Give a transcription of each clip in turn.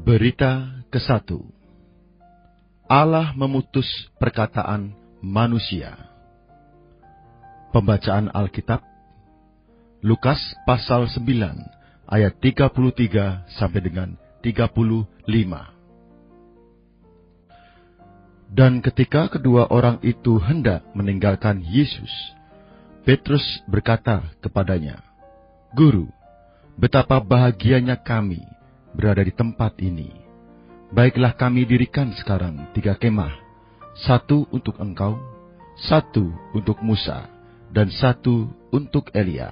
Berita ke-1. Allah memutus perkataan manusia. Pembacaan Alkitab Lukas pasal 9 ayat 33 sampai dengan 35. Dan ketika kedua orang itu hendak meninggalkan Yesus, Petrus berkata kepadanya, "Guru, betapa bahagianya kami berada di tempat ini. Baiklah kami dirikan sekarang 3 kemah, 1 untuk engkau, 1 untuk Musa, dan 1 untuk Elia."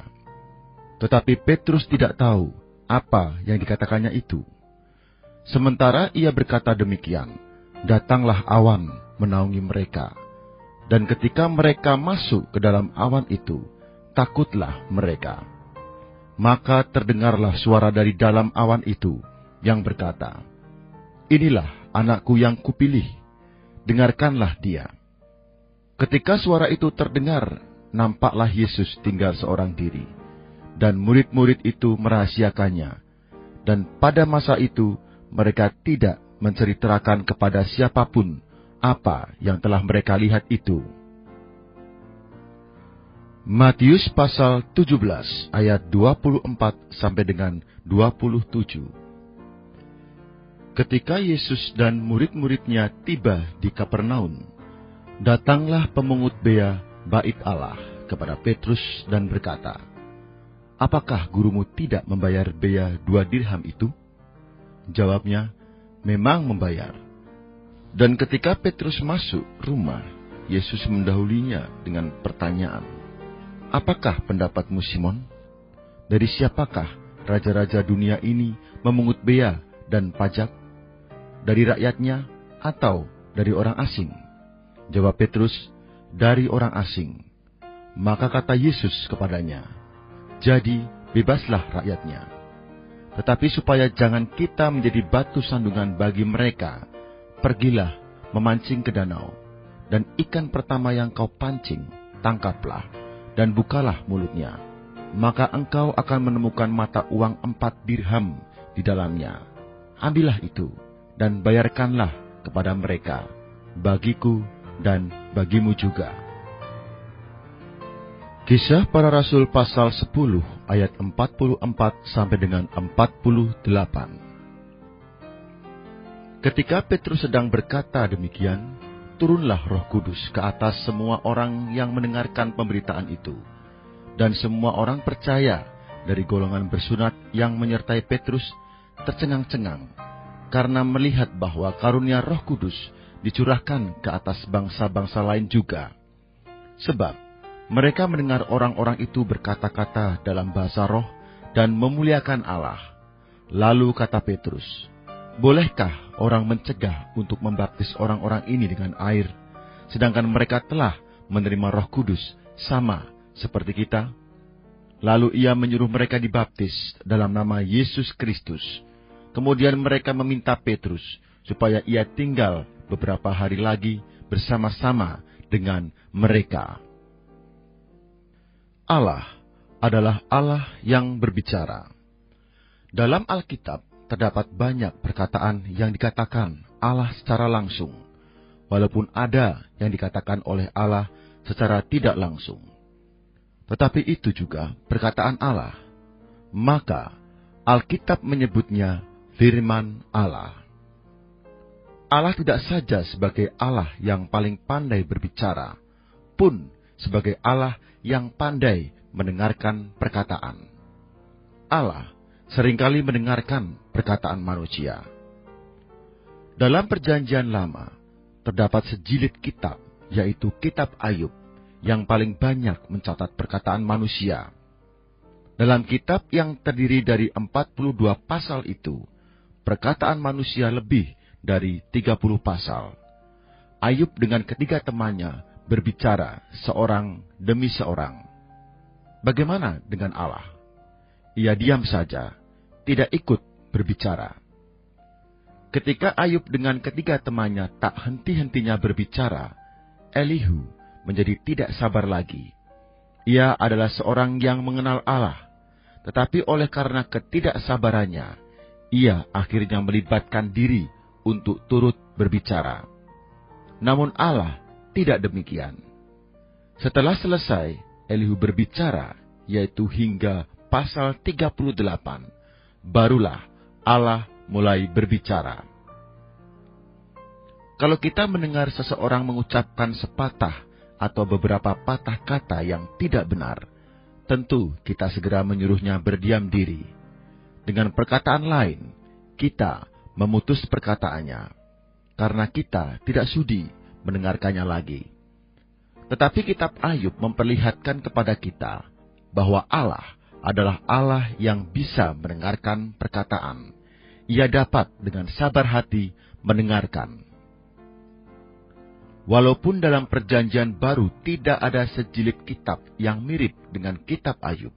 Tetapi Petrus tidak tahu apa yang dikatakannya itu. Sementara ia berkata demikian, datanglah awan menaungi mereka. Dan ketika mereka masuk ke dalam awan itu, takutlah mereka. Maka terdengarlah suara dari dalam awan itu yang berkata, "Inilah anakku yang kupilih, dengarkanlah dia." Ketika suara itu terdengar, nampaklah Yesus tinggal seorang diri, dan murid-murid itu merahasiakannya. Dan pada masa itu mereka tidak menceritakan kepada siapapun apa yang telah mereka lihat itu. Matius pasal 17 ayat 24 sampai dengan 27. Ketika Yesus dan murid-muridnya tiba di Kapernaum, datanglah pemungut bea bait Allah kepada Petrus dan berkata, "Apakah gurumu tidak membayar bea 2 dirham itu?" Jawabnya, "Memang membayar." Dan ketika Petrus masuk rumah, Yesus mendahulinya dengan pertanyaan, "Apakah pendapatmu, Simon? Dari siapakah raja-raja dunia ini memungut bea dan pajak? Dari rakyatnya atau dari orang asing?" Jawab Petrus, "Dari orang asing." Maka kata Yesus kepadanya, "Jadi bebaslah rakyatnya. Tetapi supaya jangan kita menjadi batu sandungan bagi mereka, pergilah memancing ke danau, dan ikan pertama yang kau pancing, tangkaplah, dan bukalah mulutnya. Maka engkau akan menemukan mata uang 4 dirham di dalamnya. Ambillah itu, dan bayarkanlah kepada mereka, bagiku dan bagimu juga." Kisah Para Rasul pasal 10 ayat 44 sampai dengan 48. Ketika Petrus sedang berkata demikian, turunlah Roh Kudus ke atas semua orang yang mendengarkan pemberitaan itu. Dan semua orang percaya dari golongan bersunat yang menyertai Petrus tercengang-cengang, karena melihat bahwa karunia Roh Kudus dicurahkan ke atas bangsa-bangsa lain juga. Sebab mereka mendengar orang-orang itu berkata-kata dalam bahasa roh dan memuliakan Allah. Lalu kata Petrus, "Bolehkah orang mencegah untuk membaptis orang-orang ini dengan air, sedangkan mereka telah menerima Roh Kudus sama seperti kita?" Lalu ia menyuruh mereka dibaptis dalam nama Yesus Kristus. Kemudian mereka meminta Petrus supaya ia tinggal beberapa hari lagi bersama-sama dengan mereka. Allah adalah Allah yang berbicara. Dalam Alkitab terdapat banyak perkataan yang dikatakan Allah secara langsung, walaupun ada yang dikatakan oleh Allah secara tidak langsung. Tetapi itu juga perkataan Allah. Maka Alkitab menyebutnya firman Allah. Allah tidak saja sebagai Allah yang paling pandai berbicara, pun sebagai Allah yang pandai mendengarkan perkataan. Allah seringkali mendengarkan perkataan manusia. Dalam Perjanjian Lama, terdapat sejilid kitab, yaitu Kitab Ayub, yang paling banyak mencatat perkataan manusia. Dalam kitab yang terdiri dari 42 pasal itu, perkataan manusia lebih dari 30 pasal. Ayub dengan ketiga temannya berbicara seorang demi seorang. Bagaimana dengan Allah? Ia diam saja, tidak ikut berbicara. Ketika Ayub dengan ketiga temannya tak henti-hentinya berbicara, Elihu menjadi tidak sabar lagi. Ia adalah seorang yang mengenal Allah, tetapi oleh karena ketidaksabarannya, ia akhirnya melibatkan diri untuk turut berbicara. Namun Allah tidak demikian. Setelah selesai Elihu berbicara, yaitu hingga pasal 38, barulah Allah mulai berbicara. Kalau kita mendengar seseorang mengucapkan sepatah atau beberapa patah kata yang tidak benar, tentu kita segera menyuruhnya berdiam diri. Dengan perkataan lain, kita memutus perkataannya, karena kita tidak sudi mendengarkannya lagi. Tetapi kitab Ayub memperlihatkan kepada kita bahwa Allah adalah Allah yang bisa mendengarkan perkataan. Ia dapat dengan sabar hati mendengarkan. Walaupun dalam Perjanjian Baru tidak ada sejilid kitab yang mirip dengan kitab Ayub,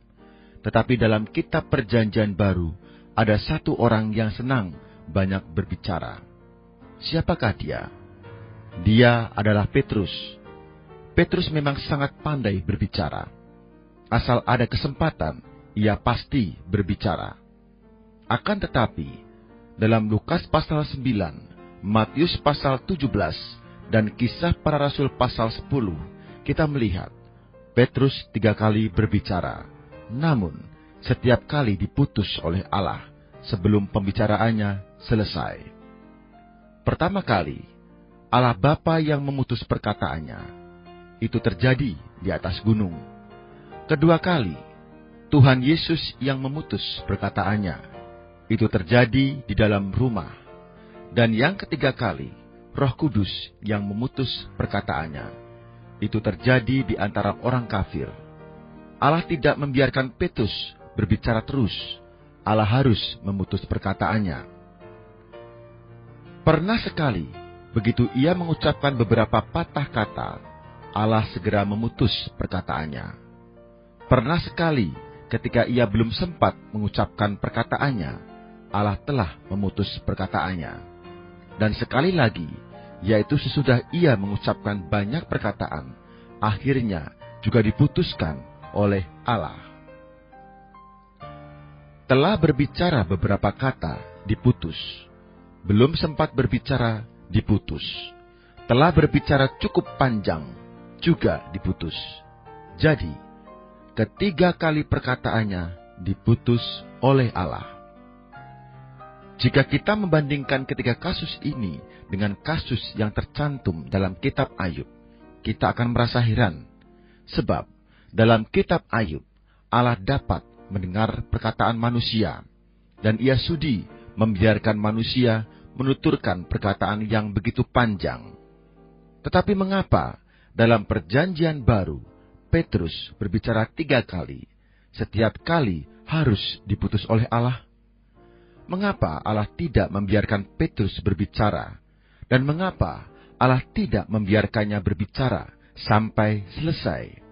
tetapi dalam kitab Perjanjian Baru ada satu orang yang senang banyak berbicara. Siapakah dia? Dia adalah Petrus. Petrus memang sangat pandai berbicara. Asal ada kesempatan, ia pasti berbicara. Akan tetapi, dalam Lukas pasal 9, Matius pasal 17, dan Kisah Para Rasul pasal 10, kita melihat Petrus 3 kali berbicara, namun setiap kali diputus oleh Allah sebelum pembicaraannya selesai. Pertama kali, Allah Bapa yang memutus perkataannya. Itu terjadi di atas gunung. Kedua kali, Tuhan Yesus yang memutus perkataannya. Itu terjadi di dalam rumah. Dan yang ketiga kali, Roh Kudus yang memutus perkataannya. Itu terjadi di antara orang kafir. Allah tidak membiarkan Petrus berbicara terus. Allah harus memutus perkataannya. Pernah sekali, begitu ia mengucapkan beberapa patah kata, Allah segera memutus perkataannya. Pernah sekali, ketika ia belum sempat mengucapkan perkataannya, Allah telah memutus perkataannya. Dan sekali lagi, yaitu sesudah ia mengucapkan banyak perkataan, akhirnya juga diputuskan oleh Allah. Telah berbicara beberapa kata, diputus. Belum sempat berbicara, diputus. Telah berbicara cukup panjang, juga diputus. Jadi, ketiga kali perkataannya diputus oleh Allah. Jika kita membandingkan ketiga kasus ini dengan kasus yang tercantum dalam kitab Ayub, kita akan merasa heran. Sebab, dalam kitab Ayub, Allah dapat mendengar perkataan manusia, dan ia sudi membiarkan manusia menuturkan perkataan yang begitu panjang. Tetapi mengapa dalam Perjanjian Baru, Petrus berbicara 3 kali, setiap kali harus diputus oleh Allah? Mengapa Allah tidak membiarkan Petrus berbicara? Dan mengapa Allah tidak membiarkannya berbicara sampai selesai?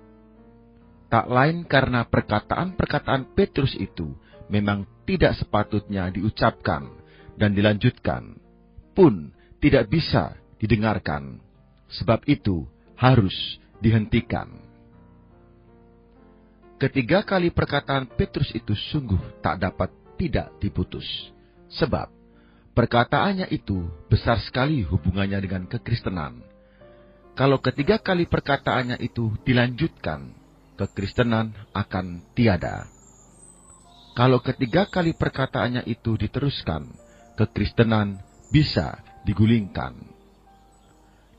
Tak lain karena perkataan-perkataan Petrus itu memang tidak sepatutnya diucapkan dan dilanjutkan, pun tidak bisa didengarkan. Sebab itu harus dihentikan. Ketiga kali perkataan Petrus itu sungguh tak dapat tidak diputus. Sebab perkataannya itu besar sekali hubungannya dengan kekristenan. Kalau ketiga kali perkataannya itu dilanjutkan, kekristenan akan tiada. Kalau ketiga kali perkataannya itu diteruskan, kekristenan bisa digulingkan.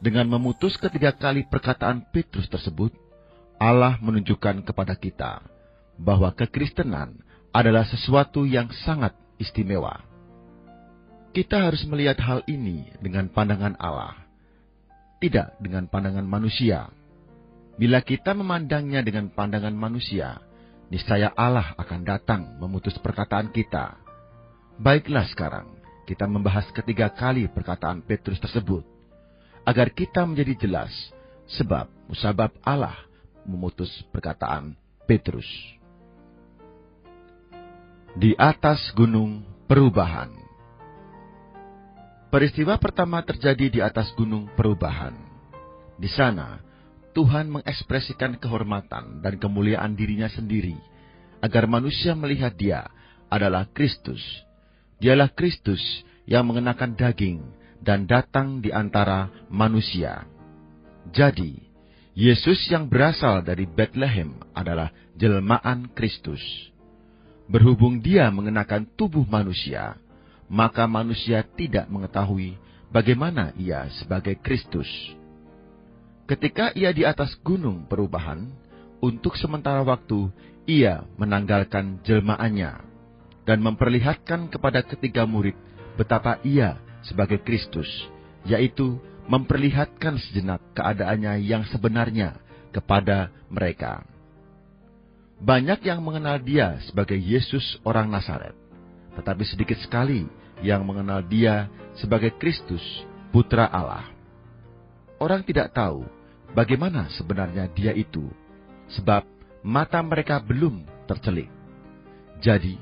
Dengan memutus ketiga kali perkataan Petrus tersebut, Allah menunjukkan kepada kita bahwa kekristenan adalah sesuatu yang sangat istimewa. Kita harus melihat hal ini dengan pandangan Allah, tidak dengan pandangan manusia. Bila kita memandangnya dengan pandangan manusia, niscaya Allah akan datang memutus perkataan kita. Baiklah sekarang, kita membahas ketiga kali perkataan Petrus tersebut, agar kita menjadi jelas sebab musabab Allah memutus perkataan Petrus. Di atas gunung perubahan. Peristiwa pertama terjadi di atas gunung perubahan. Di sana, Tuhan mengekspresikan kehormatan dan kemuliaan dirinya sendiri, agar manusia melihat Dia adalah Kristus. Dialah Kristus yang mengenakan daging dan datang di antara manusia. Jadi, Yesus yang berasal dari Betlehem adalah jelmaan Kristus. Berhubung dia mengenakan tubuh manusia, maka manusia tidak mengetahui bagaimana ia sebagai Kristus. Ketika ia di atas gunung perubahan, untuk sementara waktu ia menanggalkan jelmaannya dan memperlihatkan kepada ketiga murid betapa ia sebagai Kristus, yaitu memperlihatkan sejenak keadaannya yang sebenarnya kepada mereka. Banyak yang mengenal dia sebagai Yesus orang Nazaret, tetapi sedikit sekali yang mengenal dia sebagai Kristus, Putra Allah. Orang tidak tahu bagaimana sebenarnya dia itu, sebab mata mereka belum tercelik. Jadi,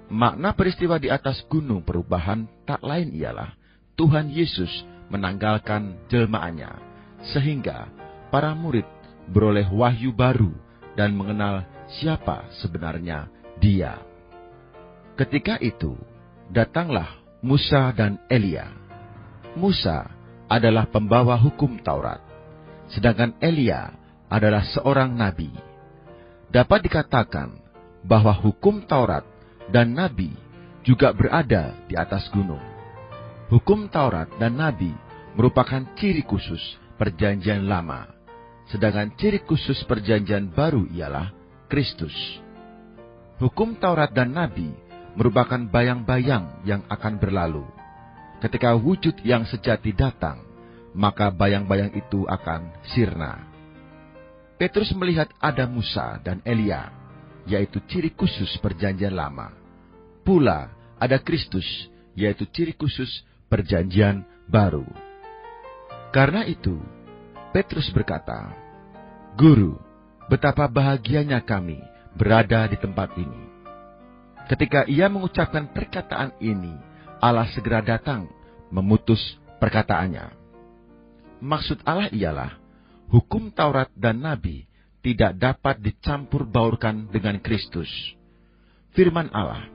makna peristiwa di atas gunung perubahan tak lain ialah Tuhan Yesus menanggalkan jelmaannya, sehingga para murid beroleh wahyu baru dan mengenal siapa sebenarnya dia. Ketika itu, datanglah Musa dan Elia. Musa adalah pembawa hukum Taurat, sedangkan Elia adalah seorang nabi. Dapat dikatakan bahwa hukum Taurat dan nabi juga berada di atas gunung. Hukum Taurat dan nabi merupakan ciri khusus perjanjian lama, sedangkan ciri khusus perjanjian baru ialah Kristus. Hukum Taurat dan nabi merupakan bayang-bayang yang akan berlalu. Ketika wujud yang sejati datang, maka bayang-bayang itu akan sirna. Petrus melihat ada Musa dan Elia, yaitu ciri khusus perjanjian lama. Pula ada Kristus, yaitu ciri khusus perjanjian baru. Karena itu, Petrus berkata, "Guru, betapa bahagianya kami berada di tempat ini." Ketika ia mengucapkan perkataan ini, Allah segera datang memutus perkataannya. Maksud Allah ialah, hukum Taurat dan Nabi tidak dapat dicampur baurkan dengan Kristus. Firman Allah,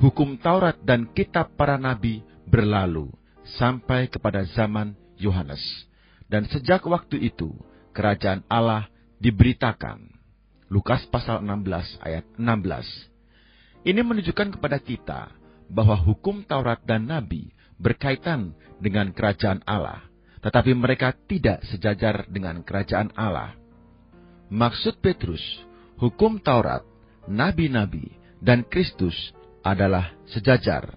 hukum Taurat dan kitab para nabi berlalu sampai kepada zaman Yohanes. Dan sejak waktu itu, kerajaan Allah diberitakan. Lukas pasal 16 ayat 16. Ini menunjukkan kepada kita bahwa hukum Taurat dan Nabi berkaitan dengan kerajaan Allah, tetapi mereka tidak sejajar dengan kerajaan Allah. Maksud Petrus, hukum Taurat, nabi-nabi, dan Kristus adalah sejajar.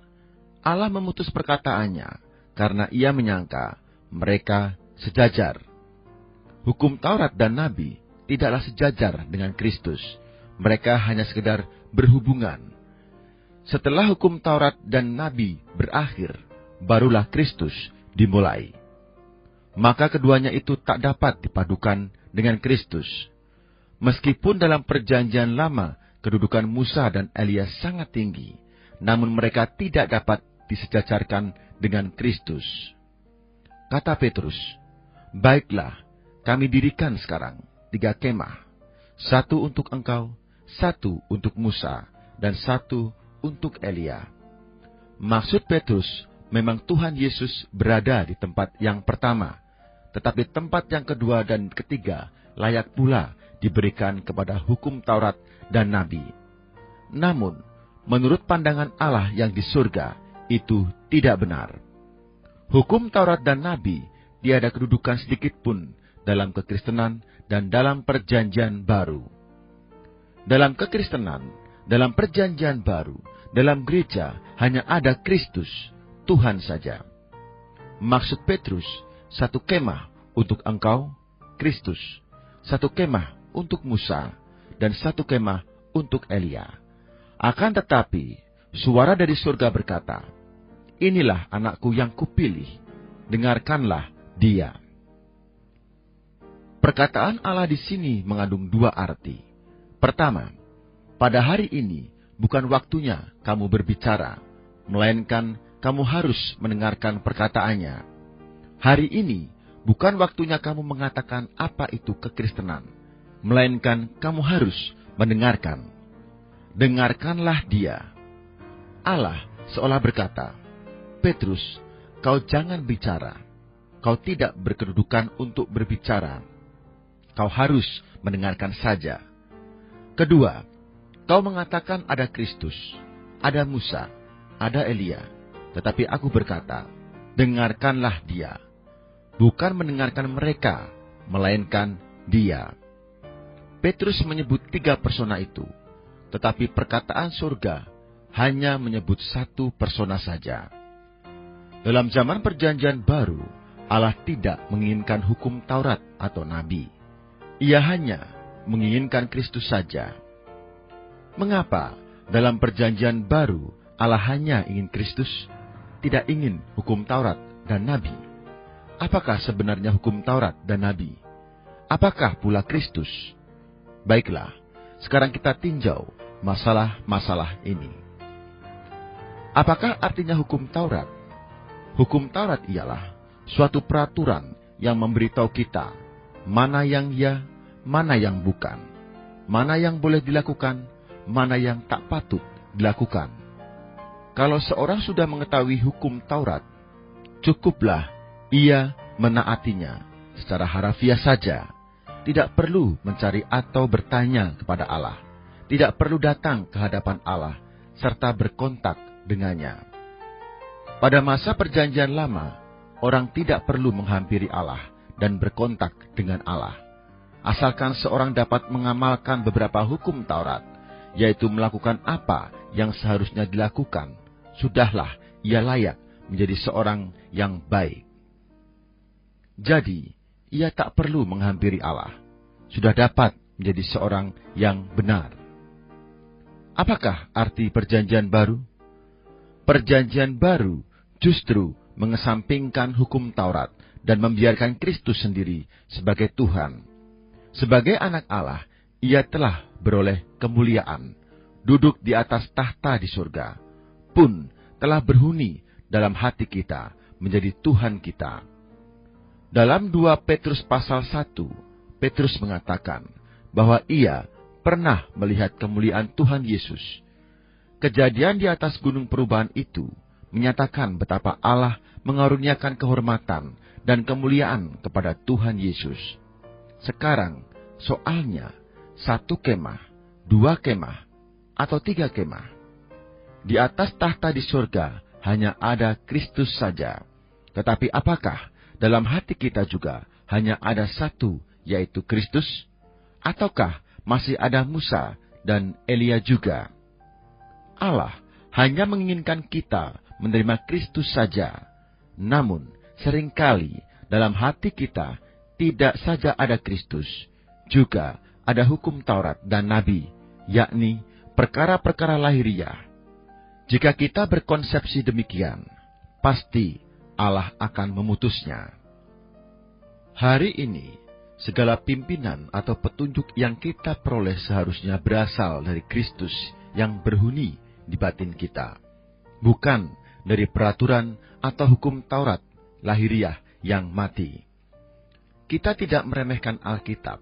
Allah memutus perkataannya karena ia menyangka mereka sejajar. Hukum Taurat dan Nabi tidaklah sejajar dengan Kristus. Mereka hanya sekedar berhubungan. Setelah hukum Taurat dan Nabi berakhir, barulah Kristus dimulai. Maka keduanya itu tak dapat dipadukan dengan Kristus. Meskipun dalam perjanjian lama kedudukan Musa dan Elia sangat tinggi, namun mereka tidak dapat disejajarkan dengan Kristus. Kata Petrus, "Baiklah, kami dirikan sekarang 3 kemah, 1 untuk engkau, 1 untuk Musa, dan 1 untuk Elia." Maksud Petrus, memang Tuhan Yesus berada di tempat yang pertama, tetapi tempat yang kedua dan ketiga layak pula diberikan kepada hukum Taurat dan Nabi. Namun, menurut pandangan Allah yang di surga, itu tidak benar. Hukum Taurat dan Nabi tiada kedudukan sedikit pun dalam kekristenan dan dalam perjanjian baru. Dalam kekristenan, dalam perjanjian baru, dalam gereja hanya ada Kristus, Tuhan saja. Maksud Petrus, 1 kemah untuk engkau, Kristus, 1 kemah untuk Musa, dan 1 kemah untuk Elia. Akan tetapi, suara dari surga berkata, "Inilah anakku yang kupilih, dengarkanlah dia." Perkataan Allah di sini mengandung 2 arti. Pertama, pada hari ini bukan waktunya kamu berbicara, melainkan kamu harus mendengarkan perkataannya. Hari ini bukan waktunya kamu mengatakan apa itu kekristenan, melainkan kamu harus mendengarkan. Dengarkanlah dia. Allah seolah berkata, "Petrus, kau jangan bicara. Kau tidak berkedudukan untuk berbicara. Kau harus mendengarkan saja." Kedua, kau mengatakan ada Kristus, ada Musa, ada Elia. Tetapi aku berkata, dengarkanlah dia. Bukan mendengarkan mereka, melainkan dia. Petrus menyebut 3 persona itu, tetapi perkataan surga hanya menyebut 1 persona saja. Dalam zaman perjanjian baru, Allah tidak menginginkan hukum Taurat atau Nabi. Ia hanya menginginkan Kristus saja. Mengapa dalam perjanjian baru Allah hanya ingin Kristus, tidak ingin hukum Taurat dan Nabi? Apakah sebenarnya hukum Taurat dan Nabi? Apakah pula Kristus? Baiklah, sekarang kita tinjau masalah-masalah ini. Apakah artinya hukum Taurat? Hukum Taurat ialah suatu peraturan yang memberitahu kita mana yang ya, mana yang bukan, mana yang boleh dilakukan, mana yang tak patut dilakukan. Kalau seorang sudah mengetahui hukum Taurat, cukuplah ia menaatinya secara harafiah saja. Tidak perlu mencari atau bertanya kepada Allah. Tidak perlu datang ke hadapan Allah, serta berkontak dengannya. Pada masa perjanjian lama, orang tidak perlu menghampiri Allah dan berkontak dengan Allah. Asalkan seorang dapat mengamalkan beberapa hukum Taurat, yaitu melakukan apa yang seharusnya dilakukan, sudahlah ia layak menjadi seorang yang baik. Jadi, ia tak perlu menghampiri Allah, sudah dapat menjadi seorang yang benar. Apakah arti perjanjian baru? Perjanjian baru justru mengesampingkan hukum Taurat dan membiarkan Kristus sendiri sebagai Tuhan. Sebagai anak Allah, ia telah beroleh kemuliaan, duduk di atas tahta di surga, pun telah berhuni dalam hati kita menjadi Tuhan kita. Dalam 2 Petrus pasal 1, Petrus mengatakan bahwa ia pernah melihat kemuliaan Tuhan Yesus. Kejadian di atas gunung perubahan itu menyatakan betapa Allah mengaruniakan kehormatan dan kemuliaan kepada Tuhan Yesus. Sekarang, soalnya 1 kemah, 2 kemah, atau 3 kemah. Di atas tahta di surga hanya ada Kristus saja. Tetapi apakah dalam hati kita juga hanya ada 1, yaitu Kristus? Ataukah masih ada Musa dan Elia juga? Allah hanya menginginkan kita menerima Kristus saja. Namun, seringkali dalam hati kita tidak saja ada Kristus, juga ada hukum Taurat dan Nabi, yakni perkara-perkara lahiriah. Jika kita berkonsepsi demikian, pasti Allah akan memutusnya. Hari ini, segala pimpinan atau petunjuk yang kita peroleh seharusnya berasal dari Kristus yang berhuni di batin kita, bukan dari peraturan atau hukum Taurat lahiriah yang mati. Kita tidak meremehkan Alkitab,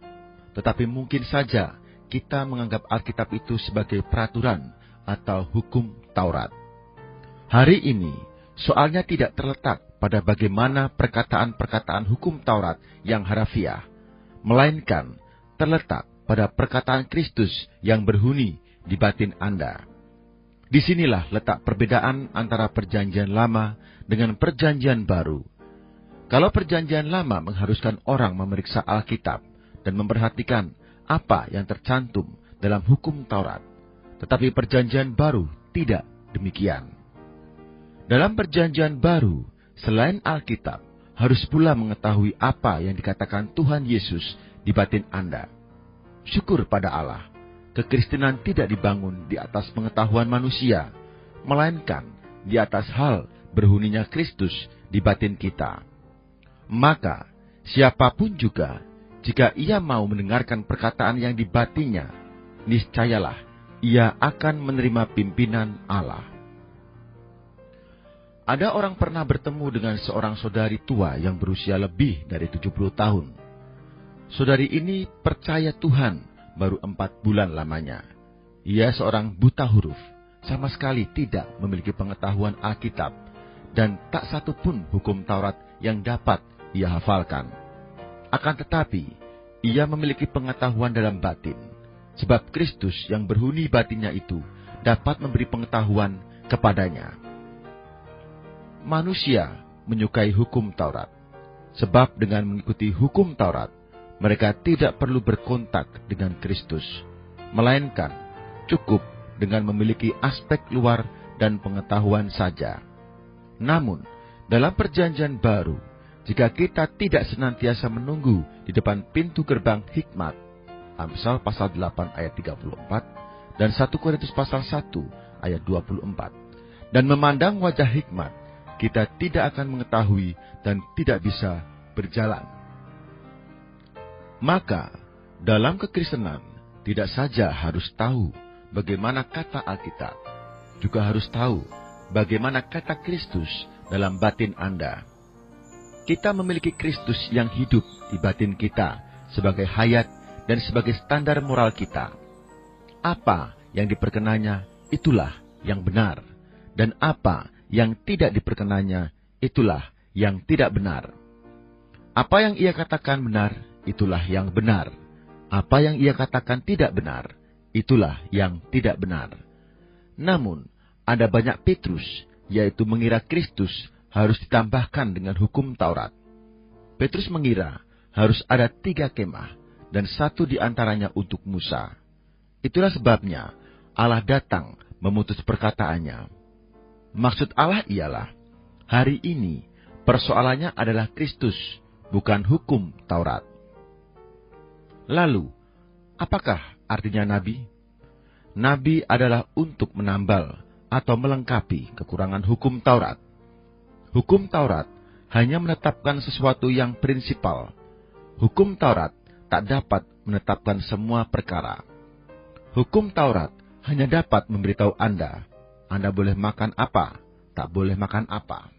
tetapi mungkin saja kita menganggap Alkitab itu sebagai peraturan atau hukum Taurat. Hari ini, soalnya tidak terletak pada bagaimana perkataan-perkataan hukum Taurat yang harafiah, melainkan terletak pada perkataan Kristus yang berhuni di batin Anda. Disinilah letak perbedaan antara perjanjian lama dengan perjanjian baru. Kalau perjanjian lama mengharuskan orang memeriksa Alkitab dan memperhatikan apa yang tercantum dalam hukum Taurat, tetapi perjanjian baru tidak demikian. Dalam perjanjian baru, selain Alkitab, harus pula mengetahui apa yang dikatakan Tuhan Yesus di batin Anda. Syukur pada Allah, kekristenan tidak dibangun di atas pengetahuan manusia, melainkan di atas hal berhuninya Kristus di batin kita. Maka, siapapun juga, jika ia mau mendengarkan perkataan yang di batinnya, niscayalah ia akan menerima pimpinan Allah. Ada orang pernah bertemu dengan seorang saudari tua yang berusia lebih dari 70 tahun. Saudari ini percaya Tuhan baru 4 bulan lamanya. Ia seorang buta huruf, sama sekali tidak memiliki pengetahuan Alkitab, dan tak satu pun hukum Taurat yang dapat ia hafalkan. Akan tetapi, ia memiliki pengetahuan dalam batin, sebab Kristus yang berhuni batinnya itu dapat memberi pengetahuan kepadanya. Manusia menyukai hukum Taurat, sebab dengan mengikuti hukum Taurat, mereka tidak perlu berkontak dengan Kristus, melainkan cukup dengan memiliki aspek luar dan pengetahuan saja. Namun, dalam Perjanjian Baru, jika kita tidak senantiasa menunggu di depan pintu gerbang hikmat, Amsal pasal 8 ayat 34, dan 1 Korintus pasal 1 ayat 24, dan memandang wajah hikmat, kita tidak akan mengetahui dan tidak bisa berjalan. Maka, dalam kekristenan, tidak saja harus tahu bagaimana kata Alkitab, juga harus tahu bagaimana kata Kristus dalam batin Anda. Kita memiliki Kristus yang hidup di batin kita sebagai hayat dan sebagai standar moral kita. Apa yang diperkenannya, itulah yang benar. Dan apa yang tidak diperkenannya, itulah yang tidak benar. Apa yang ia katakan benar, itulah yang benar. Apa yang ia katakan tidak benar, itulah yang tidak benar. Namun, ada banyak Petrus, yaitu mengira Kristus harus ditambahkan dengan hukum Taurat. Petrus mengira harus ada 3 kemah, dan 1 di antaranya untuk Musa. Itulah sebabnya Allah datang memutus perkataannya. Maksud Allah ialah, hari ini persoalannya adalah Kristus, bukan hukum Taurat. Lalu, apakah artinya nabi? Nabi adalah untuk menambal atau melengkapi kekurangan hukum Taurat. Hukum Taurat hanya menetapkan sesuatu yang prinsipal. Hukum Taurat tak dapat menetapkan semua perkara. Hukum Taurat hanya dapat memberitahu Anda boleh makan apa, tak boleh makan apa.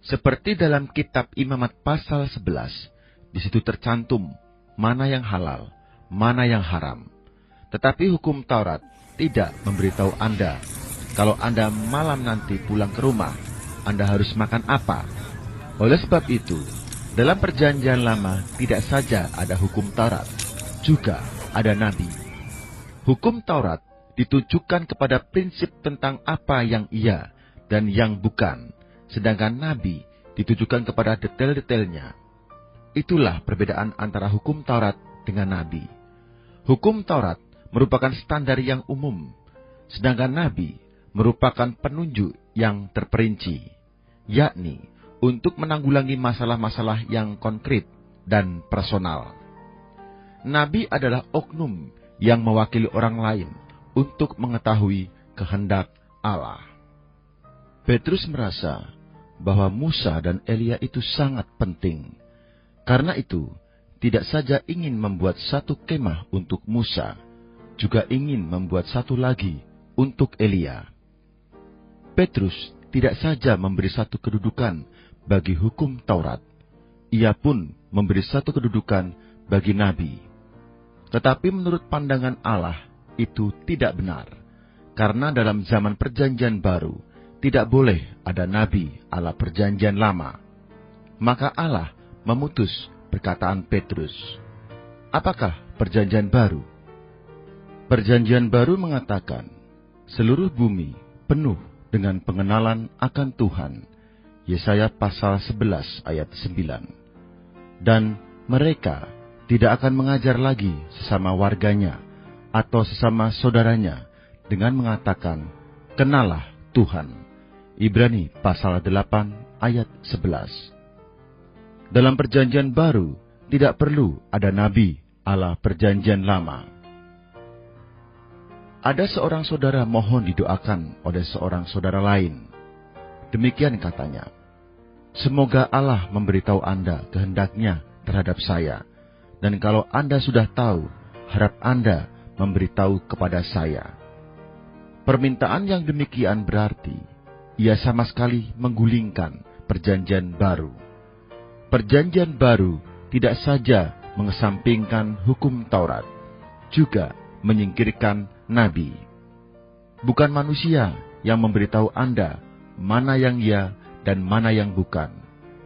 Seperti dalam kitab Imamat pasal 11, di situ tercantum mana yang halal, mana yang haram. Tetapi hukum Taurat tidak memberitahu Anda, kalau Anda malam nanti pulang ke rumah, Anda harus makan apa. Oleh sebab itu, dalam Perjanjian Lama tidak saja ada hukum Taurat, juga ada nabi. Hukum Taurat ditujukan kepada prinsip tentang apa yang iya dan yang bukan, sedangkan nabi ditujukan kepada detail-detailnya. Itulah perbedaan antara hukum Taurat dengan nabi. Hukum Taurat merupakan standar yang umum, sedangkan nabi merupakan penunjuk yang terperinci, yakni untuk menanggulangi masalah-masalah yang konkret dan personal. Nabi adalah oknum yang mewakili orang lain untuk mengetahui kehendak Allah. Petrus merasa bahwa Musa dan Elia itu sangat penting. Karena itu, tidak saja ingin membuat 1 kemah untuk Musa, juga ingin membuat 1 lagi untuk Elia. Petrus tidak saja memberi 1 kedudukan bagi hukum Taurat, ia pun memberi 1 kedudukan bagi nabi. Tetapi menurut pandangan Allah itu tidak benar, karena dalam zaman Perjanjian Baru tidak boleh ada nabi ala Perjanjian Lama. Maka Allah memutus perkataan Petrus. Apakah Perjanjian Baru? Perjanjian Baru mengatakan, seluruh bumi penuh dengan pengenalan akan Tuhan. Yesaya pasal 11 ayat 9. Dan mereka tidak akan mengajar lagi sesama warganya atau sesama saudaranya dengan mengatakan, kenalah Tuhan. Ibrani pasal 8 ayat 11. Dalam Perjanjian Baru tidak perlu ada nabi ala Perjanjian Lama. Ada seorang saudara mohon didoakan oleh seorang saudara lain. Demikian katanya, semoga Allah memberitahu Anda kehendaknya terhadap saya, dan kalau Anda sudah tahu, harap Anda memberitahu kepada saya. Permintaan yang demikian berarti ia sama sekali menggulingkan Perjanjian Baru. Perjanjian Baru tidak saja mengesampingkan hukum Taurat, juga menyingkirkan nabi. Bukan manusia yang memberitahu Anda mana yang ya dan mana yang bukan,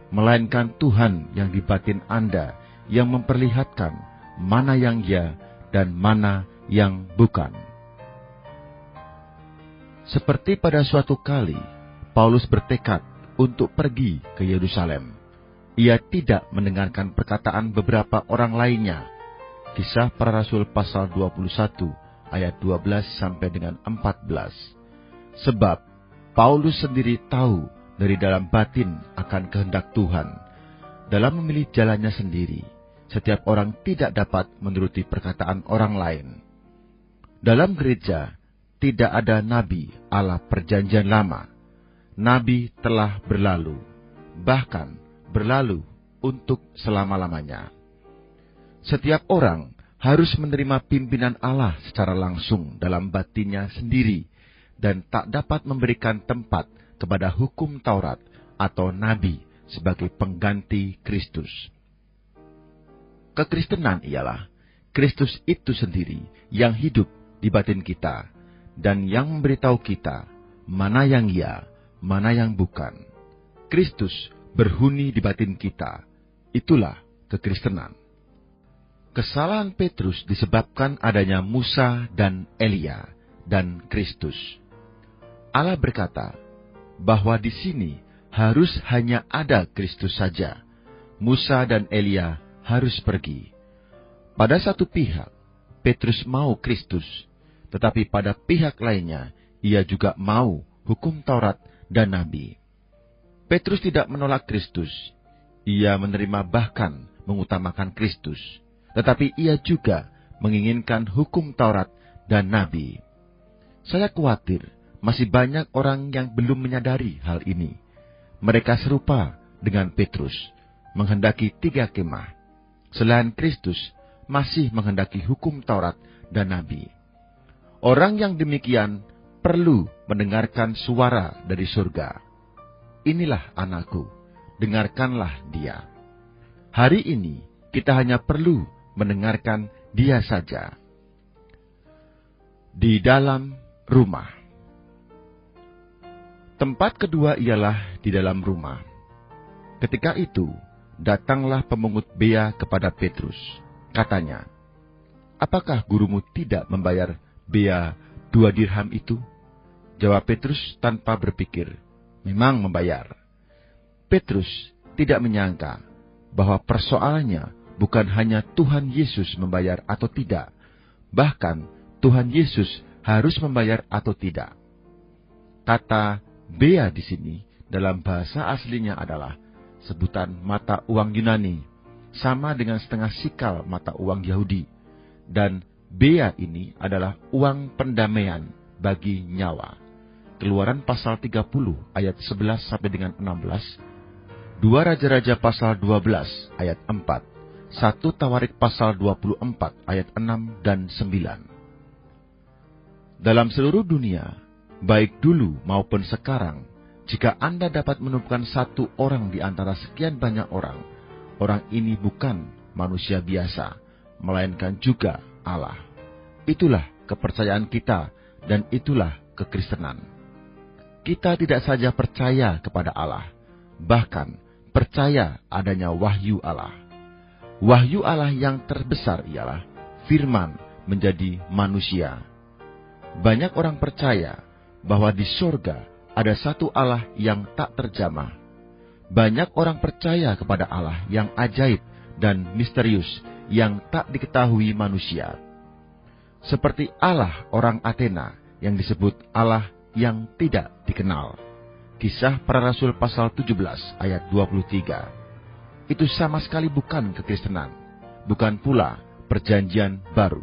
melainkan Tuhan yang di batin Anda yang memperlihatkan mana yang ya dan mana yang bukan. Seperti pada suatu kali, Paulus bertekad untuk pergi ke Yerusalem. Ia tidak mendengarkan perkataan beberapa orang lainnya. Kisah Para Rasul pasal 21 ayat 12 sampai dengan 14. Sebab Paulus sendiri tahu dari dalam batin akan kehendak Tuhan. Dalam memilih jalannya sendiri, setiap orang tidak dapat menuruti perkataan orang lain. Dalam gereja, tidak ada nabi ala perjanjian lama. Nabi telah berlalu, bahkan berlalu untuk selama-lamanya. Setiap orang harus menerima pimpinan Allah secara langsung dalam batinnya sendiri dan tak dapat memberikan tempat kepada hukum Taurat atau nabi sebagai pengganti Kristus. Kekristenan ialah Kristus itu sendiri yang hidup di batin kita dan yang memberitahu kita mana yang ya, mana yang bukan. Kristus berhuni di batin kita. Itulah kekristenan. Kesalahan Petrus disebabkan adanya Musa dan Elia dan Kristus. Allah berkata bahwa di sini harus hanya ada Kristus saja. Musa dan Elia harus pergi. Pada satu pihak, Petrus mau Kristus, tetapi pada pihak lainnya, ia juga mau hukum Taurat dan Nabi. Petrus tidak menolak Kristus. Ia menerima bahkan mengutamakan Kristus. Tetapi ia juga menginginkan hukum Taurat dan Nabi. Saya khawatir masih banyak orang yang belum menyadari hal ini. Mereka serupa dengan Petrus, menghendaki 3 kemah. Selain Kristus, masih menghendaki hukum Taurat dan Nabi. Orang yang demikian perlu mendengarkan suara dari surga. Inilah anakku, dengarkanlah dia. Hari ini kita hanya perlu mendengarkan dia saja. Di dalam rumah. Tempat kedua ialah di dalam rumah. Ketika itu, datanglah pemungut bea kepada Petrus. Katanya, "Apakah gurumu tidak membayar bea 2 dirham itu?" Jawab Petrus tanpa berpikir, "Memang membayar." Petrus tidak menyangka bahwa persoalannya bukan hanya Tuhan Yesus membayar atau tidak, bahkan Tuhan Yesus harus membayar atau tidak. Kata bea di sini dalam bahasa aslinya adalah sebutan mata uang Yunani, sama dengan setengah sikal mata uang Yahudi, dan bea ini adalah uang pendamaian bagi nyawa. Keluaran pasal 30 ayat 11 sampai dengan 16, 2 Raja-Raja pasal 12 ayat 4, 1 Tawarik pasal 24 ayat 6 dan 9. Dalam seluruh dunia, baik dulu maupun sekarang, jika Anda dapat menemukan satu orang di antara sekian banyak orang, orang ini bukan manusia biasa, melainkan juga Allah. Itulah kepercayaan kita dan itulah kekristenan. Kita tidak saja percaya kepada Allah, bahkan percaya adanya wahyu Allah. Wahyu Allah yang terbesar ialah firman menjadi manusia. Banyak orang percaya bahwa di surga ada satu Allah yang tak terjamah. Banyak orang percaya kepada Allah yang ajaib dan misterius yang tak diketahui manusia. Seperti Allah orang Athena yang disebut Allah yang tidak dikenal. Kisah Para Rasul pasal 17 ayat 23. Itu sama sekali bukan kekristenan, bukan pula perjanjian baru.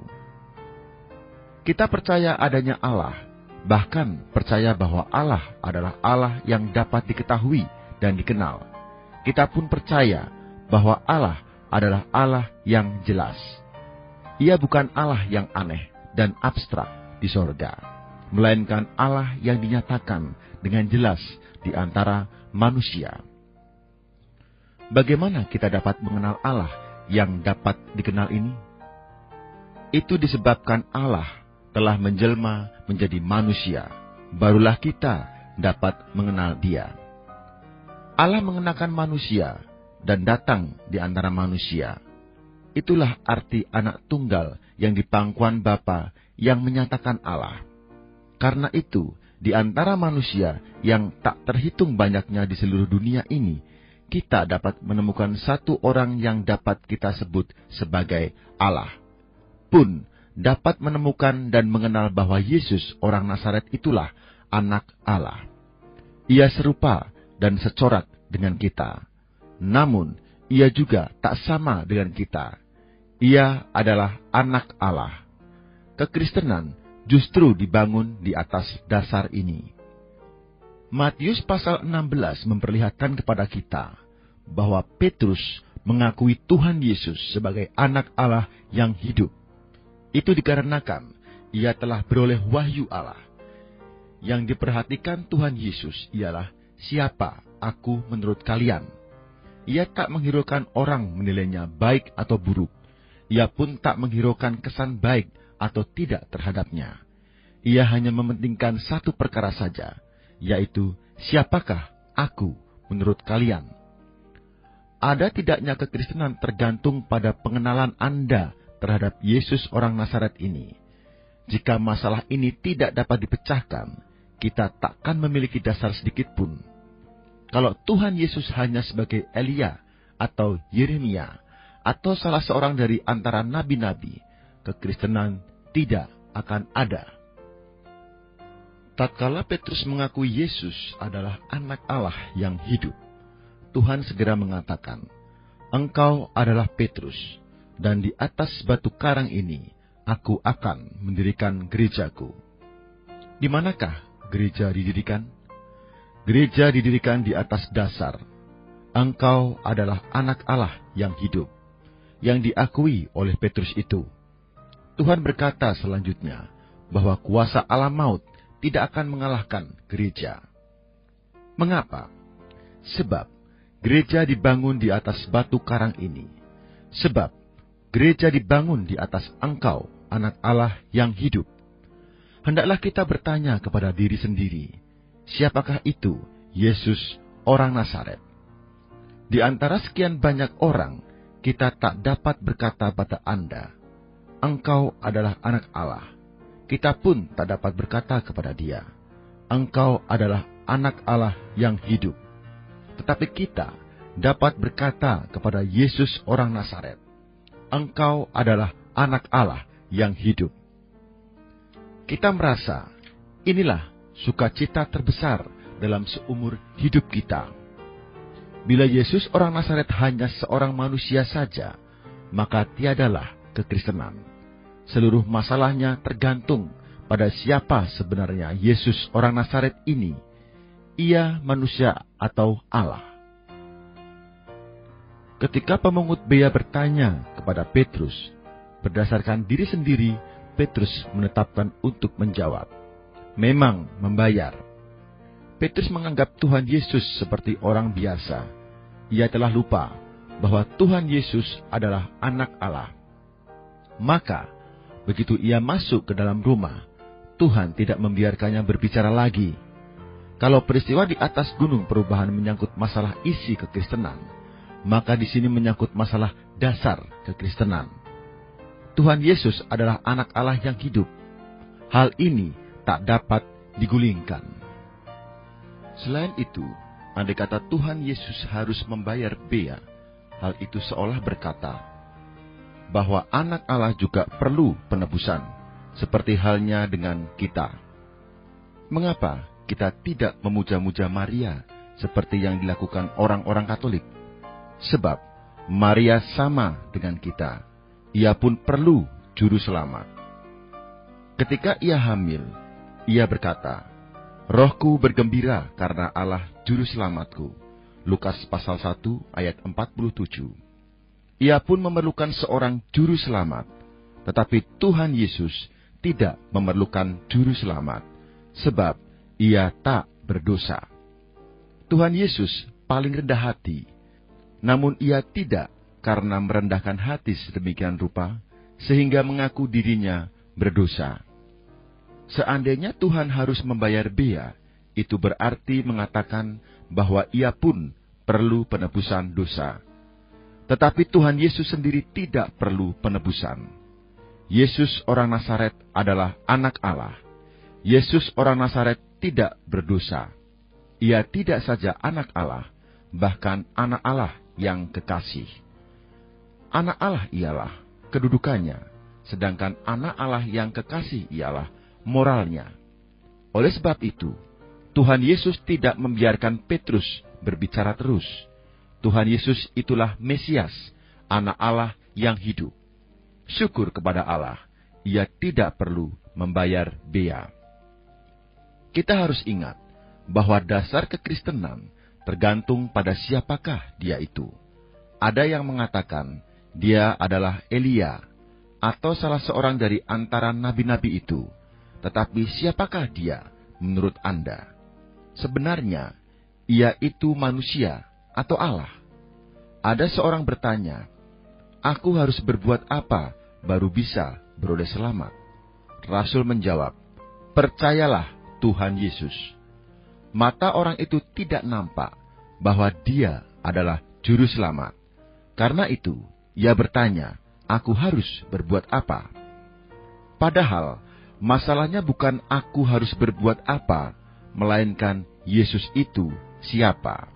Kita percaya adanya Allah, bahkan percaya bahwa Allah adalah Allah yang dapat diketahui dan dikenal. Kita pun percaya bahwa Allah adalah Allah yang jelas. Ia bukan Allah yang aneh dan abstrak di sorga, melainkan Allah yang dinyatakan dengan jelas di antara manusia. Bagaimana kita dapat mengenal Allah yang dapat dikenal ini? Itu disebabkan Allah telah menjelma menjadi manusia, barulah kita dapat mengenal Dia. Allah mengenakan manusia dan datang di antara manusia. Itulah arti anak tunggal yang di pangkuan Bapa yang menyatakan Allah. Karena itu, di antara manusia yang tak terhitung banyaknya di seluruh dunia ini, kita dapat menemukan satu orang yang dapat kita sebut sebagai Allah. Pun dapat menemukan dan mengenal bahwa Yesus orang Nazaret itulah anak Allah. Ia serupa dan secorak dengan kita. Namun, ia juga tak sama dengan kita. Ia adalah anak Allah. Kekristenan justru dibangun di atas dasar ini. Matius pasal 16 memperlihatkan kepada kita bahwa Petrus mengakui Tuhan Yesus sebagai anak Allah yang hidup. Itu dikarenakan ia telah beroleh wahyu Allah. Yang diperhatikan Tuhan Yesus ialah siapa aku menurut kalian. Ia tak menghiraukan orang menilainya baik atau buruk. Ia pun tak menghiraukan kesan baik atau tidak terhadapnya. Ia hanya mementingkan satu perkara saja, yaitu siapakah aku menurut kalian. Ada tidaknya kekristenan tergantung pada pengenalan Anda terhadap Yesus orang Nazaret ini. Jika masalah ini tidak dapat dipecahkan, kita takkan memiliki dasar sedikit pun. Kalau Tuhan Yesus hanya sebagai Elia atau Yeremia, atau salah seorang dari antara nabi-nabi, kekristenan tidak akan ada. Tatkala Petrus mengakui Yesus adalah anak Allah yang hidup, Tuhan segera mengatakan, "Engkau adalah Petrus, dan di atas batu karang ini aku akan mendirikan gerejaku." Di manakah gereja didirikan? Gereja didirikan di atas dasar, engkau adalah anak Allah yang hidup, yang diakui oleh Petrus itu. Tuhan berkata selanjutnya bahwa kuasa alam maut tidak akan mengalahkan gereja. Mengapa? Sebab gereja dibangun di atas batu karang ini. Sebab gereja dibangun di atas engkau, anak Allah yang hidup. Hendaklah kita bertanya kepada diri sendiri, siapakah itu Yesus orang Nazaret? Di antara sekian banyak orang, kita tak dapat berkata pada Anda, engkau adalah anak Allah. Kita pun tak dapat berkata kepada dia, engkau adalah anak Allah yang hidup. Tetapi kita dapat berkata kepada Yesus orang Nazaret, engkau adalah anak Allah yang hidup. Kita merasa, inilah sukacita terbesar dalam seumur hidup kita. Bila Yesus orang Nazaret hanya seorang manusia saja, maka tiadalah kekristenan. Seluruh masalahnya tergantung pada siapa sebenarnya Yesus orang Nazaret ini. Ia manusia atau Allah. Ketika pemungut bea bertanya kepada Petrus, berdasarkan diri sendiri, Petrus menetapkan untuk menjawab, memang membayar. Petrus menganggap Tuhan Yesus seperti orang biasa. Ia telah lupa bahwa Tuhan Yesus adalah anak Allah. Maka, begitu ia masuk ke dalam rumah, Tuhan tidak membiarkannya berbicara lagi. Kalau peristiwa di atas gunung perubahan menyangkut masalah isi kekristenan, maka di sini menyangkut masalah dasar kekristenan. Tuhan Yesus adalah anak Allah yang hidup. Hal ini tak dapat digulingkan. Selain itu, andai kata Tuhan Yesus harus membayar bea, hal itu seolah berkata bahwa anak Allah juga perlu penebusan, seperti halnya dengan kita. Mengapa kita tidak memuja-muja Maria seperti yang dilakukan orang-orang Katolik? Sebab Maria sama dengan kita. Ia pun perlu juru selamat. Ketika ia hamil, ia berkata, "Rohku bergembira karena Allah juru selamatku." Lukas pasal 1 ayat 47. Ia pun memerlukan seorang juru selamat, tetapi Tuhan Yesus tidak memerlukan juru selamat, sebab ia tak berdosa. Tuhan Yesus paling rendah hati, namun ia tidak karena merendahkan hati sedemikian rupa, sehingga mengaku dirinya berdosa. Seandainya Tuhan harus membayar bea, itu berarti mengatakan bahwa ia pun perlu penebusan dosa. Tetapi Tuhan Yesus sendiri tidak perlu penebusan. Yesus orang Nazaret adalah anak Allah. Yesus orang Nazaret tidak berdosa. Ia tidak saja anak Allah, bahkan anak Allah yang kekasih. Anak Allah ialah kedudukannya, sedangkan anak Allah yang kekasih ialah moralnya. Oleh sebab itu, Tuhan Yesus tidak membiarkan Petrus berbicara terus. Tuhan Yesus itulah Mesias, anak Allah yang hidup. Syukur kepada Allah, ia tidak perlu membayar bea. Kita harus ingat bahwa dasar kekristenan tergantung pada siapakah dia itu. Ada yang mengatakan dia adalah Elia atau salah seorang dari antara nabi-nabi itu. Tetapi siapakah dia menurut Anda? Sebenarnya, ia itu manusia atau Allah? Ada seorang bertanya, "Aku harus berbuat apa baru bisa beroleh selamat?" Rasul menjawab, "Percayalah Tuhan Yesus." Mata orang itu tidak nampak bahwa dia adalah juru selamat. Karena itu, ia bertanya, "Aku harus berbuat apa?" Padahal, masalahnya bukan aku harus berbuat apa, melainkan Yesus itu siapa.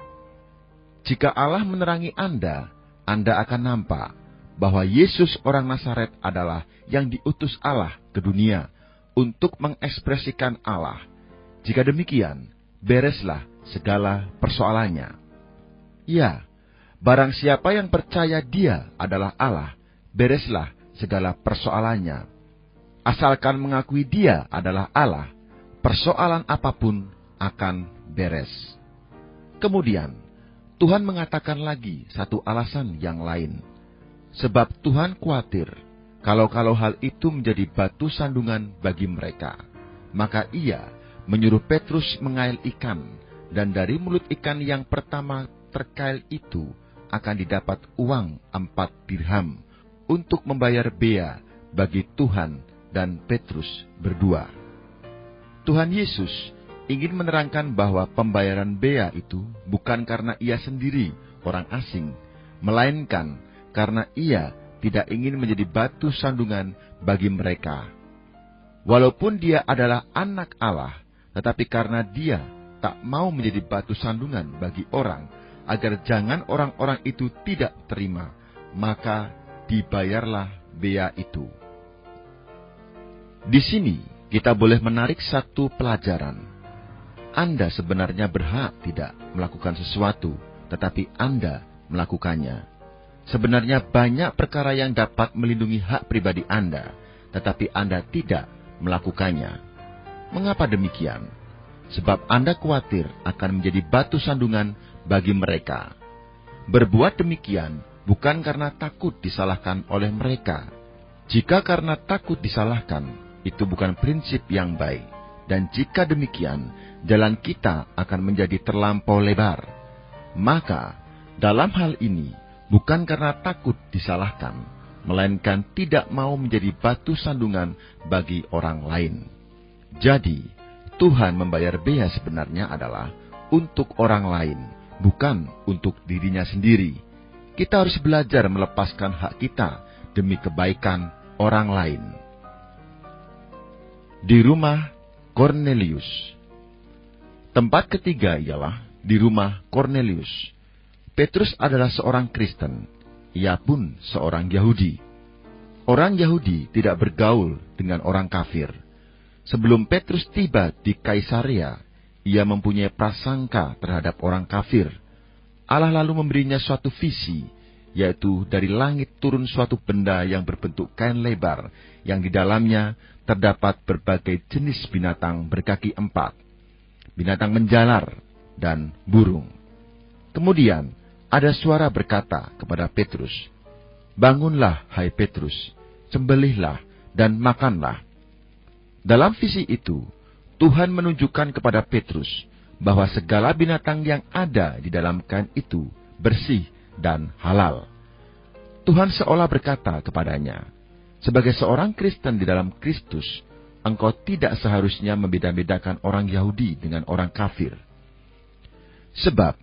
Jika Allah menerangi Anda akan nampak bahwa Yesus orang Nazaret adalah yang diutus Allah ke dunia untuk mengekspresikan Allah. Jika demikian, bereslah segala persoalannya. Ya, barang siapa yang percaya dia adalah Allah, bereslah segala persoalannya. Asalkan mengakui dia adalah Allah, persoalan apapun akan beres. Kemudian, Tuhan mengatakan lagi satu alasan yang lain. Sebab Tuhan khawatir kalau hal itu menjadi batu sandungan bagi mereka. Maka ia menyuruh Petrus mengail ikan, dan dari mulut ikan yang pertama terkail itu akan didapat uang 4 dirham untuk membayar bea bagi Tuhan dan Petrus berdua. Tuhan Yesus ingin menerangkan bahwa pembayaran bea itu bukan karena ia sendiri orang asing, melainkan karena ia tidak ingin menjadi batu sandungan bagi mereka. Walaupun dia adalah anak Allah, tetapi karena dia tak mau menjadi batu sandungan bagi orang, agar jangan orang-orang itu tidak terima, maka dibayarlah bea itu. Di sini kita boleh menarik satu pelajaran. Anda sebenarnya berhak tidak melakukan sesuatu, tetapi Anda melakukannya. Sebenarnya banyak perkara yang dapat melindungi hak pribadi Anda, tetapi Anda tidak melakukannya. Mengapa demikian? Sebab Anda khawatir akan menjadi batu sandungan bagi mereka. Berbuat demikian bukan karena takut disalahkan oleh mereka. Jika karena takut disalahkan, itu bukan prinsip yang baik. Dan jika demikian, jalan kita akan menjadi terlampau lebar. Maka, dalam hal ini, bukan karena takut disalahkan, melainkan tidak mau menjadi batu sandungan bagi orang lain. Jadi, Tuhan membayar bea sebenarnya adalah untuk orang lain, bukan untuk dirinya sendiri. Kita harus belajar melepaskan hak kita demi kebaikan orang lain. Di rumah Kornelius. Tempat ketiga ialah di rumah Kornelius. Petrus adalah seorang Kristen. Ia pun seorang Yahudi. Orang Yahudi tidak bergaul dengan orang kafir. Sebelum Petrus tiba di Kaisarea, ia mempunyai prasangka terhadap orang kafir. Allah lalu memberinya suatu visi, yaitu dari langit turun suatu benda yang berbentuk kain lebar, yang di dalamnya terdapat berbagai jenis binatang berkaki 4, binatang menjalar, dan burung. Kemudian ada suara berkata kepada Petrus, "Bangunlah, hai Petrus, sembelihlah dan makanlah." Dalam visi itu, Tuhan menunjukkan kepada Petrus bahwa segala binatang yang ada di dalam kain itu bersih dan halal. Tuhan seolah berkata kepadanya, sebagai seorang Kristen di dalam Kristus, engkau tidak seharusnya membeda-bedakan orang Yahudi dengan orang kafir. Sebab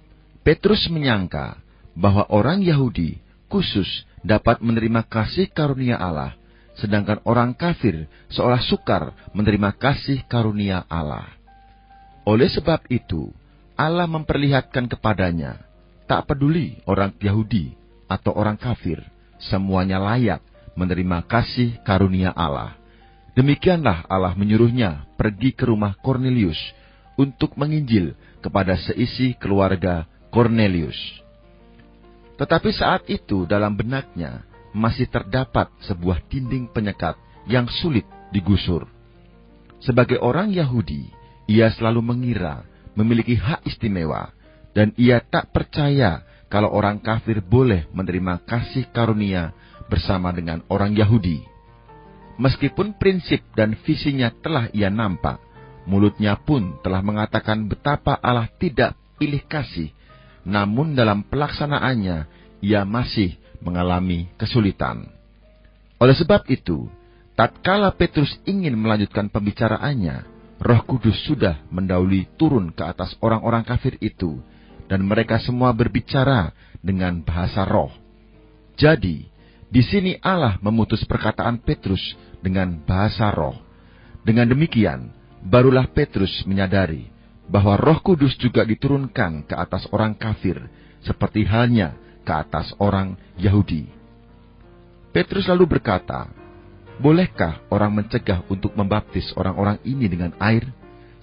Petrus menyangka bahwa orang Yahudi khusus dapat menerima kasih karunia Allah, sedangkan orang kafir seolah sukar menerima kasih karunia Allah. Oleh sebab itu, Allah memperlihatkan kepadanya, tak peduli orang Yahudi atau orang kafir, semuanya layak menerima kasih karunia Allah. Demikianlah Allah menyuruhnya pergi ke rumah Kornelius untuk menginjil kepada seisi keluarga Kornelius. Tetapi saat itu dalam benaknya masih terdapat sebuah dinding penyekat yang sulit digusur. Sebagai orang Yahudi, ia selalu mengira memiliki hak istimewa, dan ia tak percaya kalau orang kafir boleh menerima kasih karunia bersama dengan orang Yahudi. Meskipun prinsip dan visinya telah ia nampak, mulutnya pun telah mengatakan betapa Allah tidak pilih kasih, namun dalam pelaksanaannya ia masih mengalami kesulitan. Oleh sebab itu, tatkala Petrus ingin melanjutkan pembicaraannya, Roh Kudus sudah mendahului turun ke atas orang-orang kafir itu, dan mereka semua berbicara dengan bahasa roh. Jadi, di sini Allah memutus perkataan Petrus dengan bahasa roh. Dengan demikian, barulah Petrus menyadari bahwa Roh Kudus juga diturunkan ke atas orang kafir, seperti halnya ke atas orang Yahudi. Petrus lalu berkata, "Bolehkah orang mencegah untuk membaptis orang-orang ini dengan air,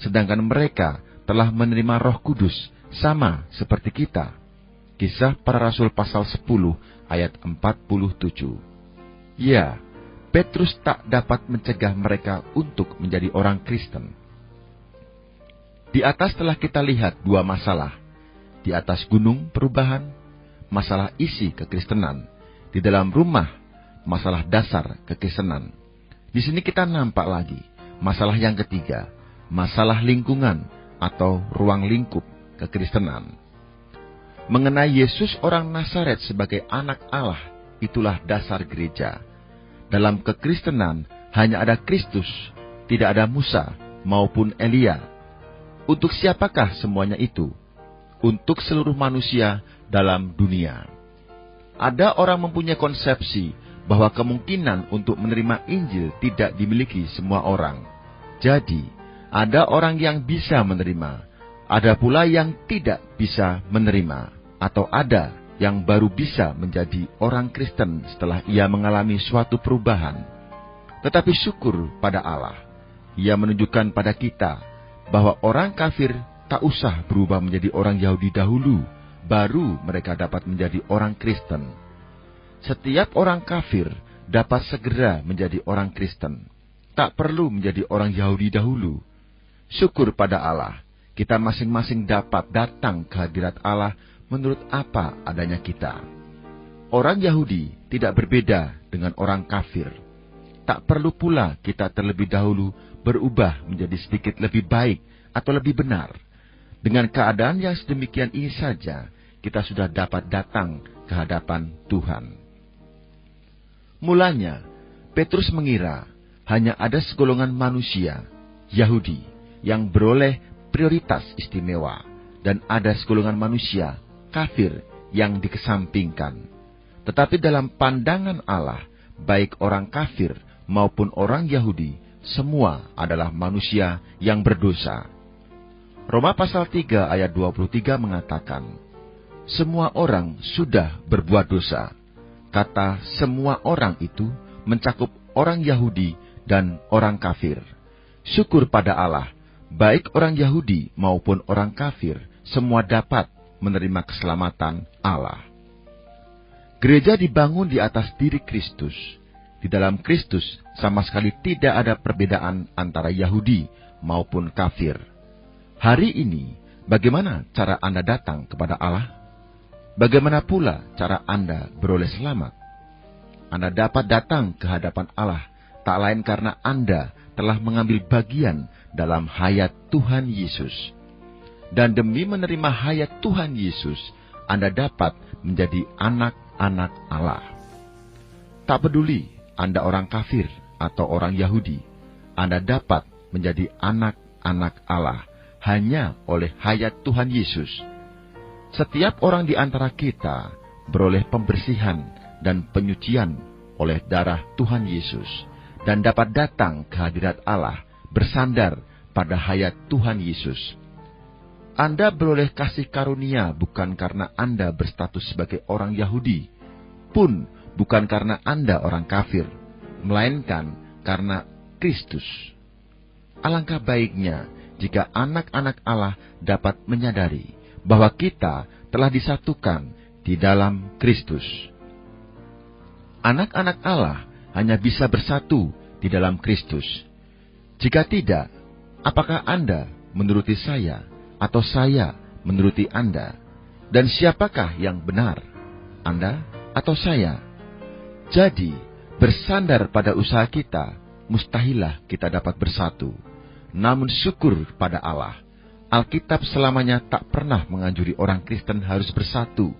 sedangkan mereka telah menerima Roh Kudus sama seperti kita?" Kisah Para Rasul pasal 10 ayat 47. Ya, Petrus tak dapat mencegah mereka untuk menjadi orang Kristen. Di atas telah kita lihat dua masalah. Di atas gunung perubahan, masalah isi kekristenan. Di dalam rumah, masalah dasar kekristenan. Di sini kita nampak lagi masalah yang ketiga, masalah lingkungan atau ruang lingkup kekristenan. Mengenai Yesus orang Nazaret sebagai anak Allah, itulah dasar gereja. Dalam kekristenan hanya ada Kristus, tidak ada Musa maupun Elia. Untuk siapakah semuanya itu? Untuk seluruh manusia dalam dunia. Ada orang mempunyai konsepsi bahwa kemungkinan untuk menerima Injil tidak dimiliki semua orang. Jadi, ada orang yang bisa menerima, ada pula yang tidak bisa menerima. Atau ada yang baru bisa menjadi orang Kristen setelah ia mengalami suatu perubahan. Tetapi syukur pada Allah, ia menunjukkan pada kita bahwa orang kafir tak usah berubah menjadi orang Yahudi dahulu, baru mereka dapat menjadi orang Kristen. Setiap orang kafir dapat segera menjadi orang Kristen, tak perlu menjadi orang Yahudi dahulu. Syukur pada Allah, kita masing-masing dapat datang ke hadirat Allah menurut apa adanya kita. Orang Yahudi tidak berbeda dengan orang kafir. Tak perlu pula kita terlebih dahulu berubah menjadi sedikit lebih baik atau lebih benar. Dengan keadaan yang sedemikian ini saja, kita sudah dapat datang ke hadapan Tuhan. Mulanya, Petrus mengira hanya ada segolongan manusia, Yahudi, yang beroleh prioritas istimewa, dan ada segolongan manusia kafir yang dikesampingkan. Tetapi dalam pandangan Allah, baik orang kafir maupun orang Yahudi, semua adalah manusia yang berdosa. Roma pasal 3 ayat 23 mengatakan, "Semua orang sudah berbuat dosa." Kata semua orang itu mencakup orang Yahudi dan orang kafir. Syukur pada Allah, baik orang Yahudi maupun orang kafir, semua dapat menerima keselamatan Allah. Gereja dibangun di atas diri Kristus. Di dalam Kristus sama sekali tidak ada perbedaan antara Yahudi maupun kafir. Hari ini, bagaimana cara Anda datang kepada Allah? Bagaimana pula cara Anda beroleh selamat? Anda dapat datang ke hadapan Allah, tak lain karena Anda telah mengambil bagian dalam hayat Tuhan Yesus. Dan demi menerima hayat Tuhan Yesus, Anda dapat menjadi anak-anak Allah. Tak peduli Anda orang kafir atau orang Yahudi, Anda dapat menjadi anak-anak Allah hanya oleh hayat Tuhan Yesus. Setiap orang di antara kita beroleh pembersihan dan penyucian oleh darah Tuhan Yesus dan dapat datang ke hadirat Allah bersandar pada hayat Tuhan Yesus. Anda beroleh kasih karunia bukan karena Anda berstatus sebagai orang Yahudi, pun bukan karena Anda orang kafir, melainkan karena Kristus. Alangkah baiknya jika anak-anak Allah dapat menyadari bahwa kita telah disatukan di dalam Kristus. Anak-anak Allah hanya bisa bersatu di dalam Kristus. Jika tidak, apakah Anda menuruti saya atau saya menuruti Anda? Dan siapakah yang benar, Anda atau saya? Jadi, bersandar pada usaha kita, mustahilah kita dapat bersatu. Namun syukur pada Allah, Alkitab selamanya tak pernah menganjuri orang Kristen harus bersatu,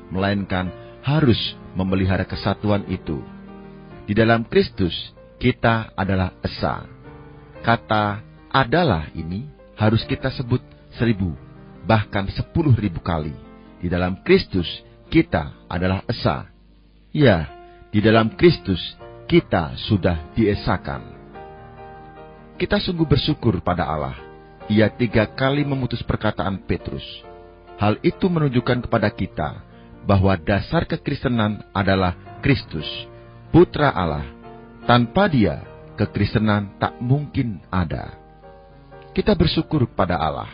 melainkan harus memelihara kesatuan itu. Di dalam Kristus, kita adalah esa. Kata adalah ini harus kita sebut 1000, bahkan 10.000 kali. Di dalam Kristus, kita adalah esa. Ya, di dalam Kristus, kita sudah diesakan. Kita sungguh bersyukur pada Allah. Ia 3 kali memutus perkataan Petrus. Hal itu menunjukkan kepada kita bahwa dasar kekristenan adalah Kristus, Putra Allah. Tanpa Dia, kekristenan tak mungkin ada. Kita bersyukur pada Allah,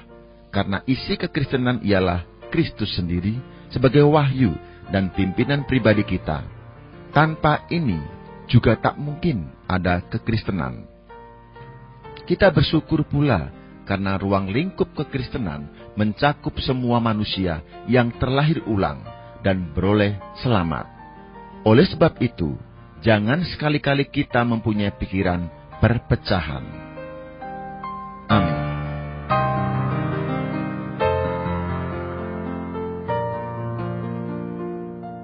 karena isi kekristenan ialah Kristus sendiri sebagai wahyu dan pimpinan pribadi kita. Tanpa ini juga tak mungkin ada kekristenan. Kita bersyukur pula karena ruang lingkup kekristenan mencakup semua manusia yang terlahir ulang dan beroleh selamat. Oleh sebab itu, jangan sekali-kali kita mempunyai pikiran perpecahan.